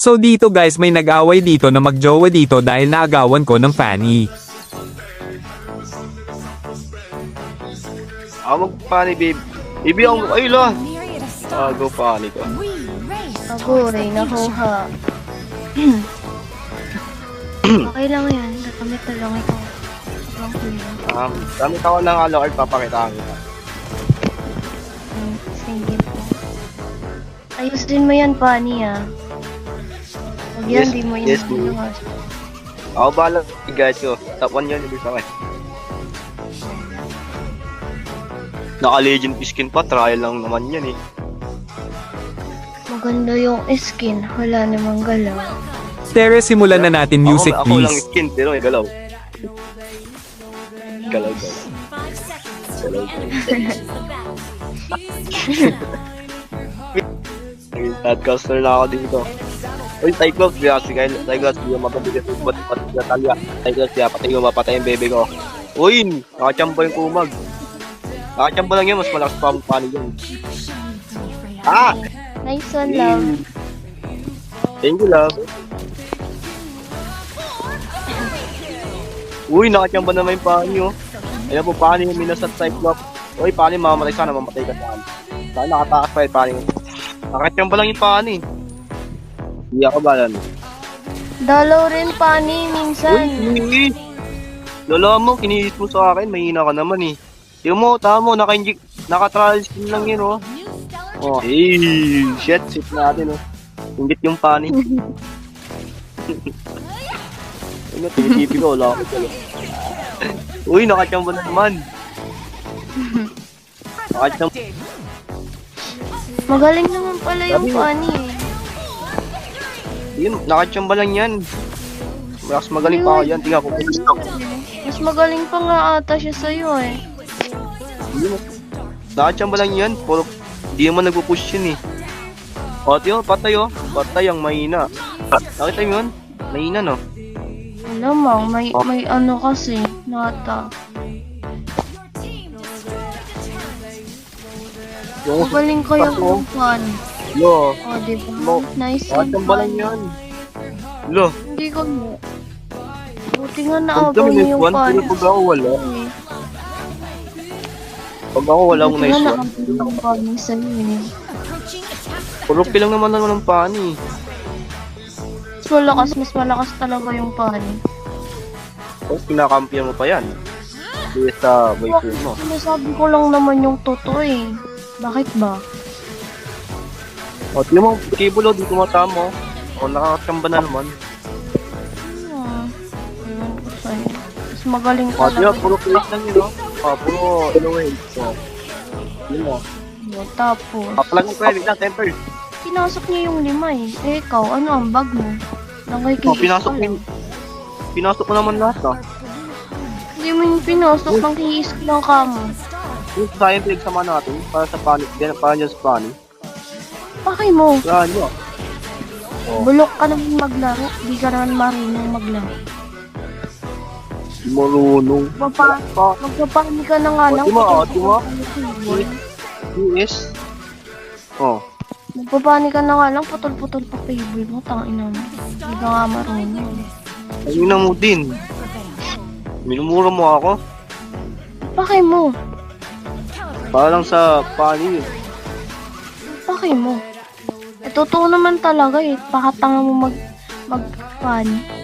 So dito guys may nag-away dito na magjowa dito dahil naagawan ko ng Fanny. Magpani babe. Baby ang ay la. Go pani ko. Ako rin, nakuha. Okay lang yan. Nakamit na lang ito. Gamit ako ng Alucard, papakitaan kita. Sige po. Ayusin mo yan, Pani, ah. Huwag yan, Yes, di mo yes, inuwas. Ako bahala, guys ko. Top 1 yun, ibig sakin. Naka-legend skin pa, trial lang naman yan eh. Maganda yung skin. Wala namang galaw. Tere simulan na natin music Ako lang please. skin, pero galaw. Galaw. Podcaster na ako dito. Uy, Cyclops, Cyclops, di yung mapabigas yung ba't Natalia. Cyclops, patay yung mapatay yung bebe ko. Uy, nakachamba yung kumag. Nakachamba lang yun, mas malakas pa ang panig yun. Nice one, love. Thank you, love. Uy, nakachamba naman yung pani, oh. Ayan po, pani yung minasat Cyclops. Uy, pani, mamamatay sana, mamatay ka saan. Saan nakatakas pa yung pani. Nakachamba lang yung pani. Hindi ako ba yan? Dalaw rin, Pani, minsan. Uy, lolo mo, kinihis mo sa akin, mahina ka naman eh. Yung mo, tama mo, naka-trial skin lang yun, oh. Oh, shit natin, oh. Ingit yung pani. Ano, tinitipi ko, wala ako sa'yo. Uy, nakachamba na naman. Nakachamba. Magaling naman pala yung Pani, eh. Yun, nakachamba lang yan. Mas magaling pa ako yan, tingnan ko. Mas magaling pa nga ata siya sa'yo, eh. Yun, nakachamba lang yan, puro, di naman nagpo-push yun eh. O, tiyo, patay oh. Patay ang mahina. Nakita mo yun? Mahina, no? Alamang, may ano kasi, nata. Magaling kayo yung Pani. Lo, O, diba? Mo. Nice one, nakachamba lang Pani. yan. Lo, Hindi ko mo. Buti nga pag naabaw kami niyo nice yung one, Pani. pero pag ako wala. Eh. Pag ako wala akong Buti nice nga one. nakabaw yung Pani sa'yo, eh. Puro lang naman ng pani. Mas malakas talaga yung Pani. Tapos kinakampiyan mo pa yan. Hindi sa boyfriend mo. Sinasabi ko lang naman yung totoo, eh. Bakit ba? O, tingnan mo, cable o, di tumatama. O, nakakachamba na naman. Ewan ko sa'yo. Mas magaling O, tingnan, talaga. puro place lang yun, no? O, puro anyway. So, yun mo. Tapos, Papalag mo pwede lang, temper. pinasok niya yung 5, eh. Eh, ikaw, ano ang bag mo? O, pinasok mo naman lahat, no? Hindi mo yung pinasok, nang hiis ko lang ka mo. Yung sayang pinagsama natin, para sa pani, para dyan sa pani. Bakit mo? Yan, yun. Bulok ka naman maglaro. Di ka naman marunong maglaro. Marunong. Magpapani ka na nga lang. Ate mo? US. O, Magpapani ka na nga lang. Putol-putol pa favor mo. Tangina mo. Di ka nga marunong. ayun na mo din. Minumura mo ako. Bakit mo? Para lang sa pani yun. Bakit mo? Eh, totoo naman talaga eh. Pakatanga mo magpani.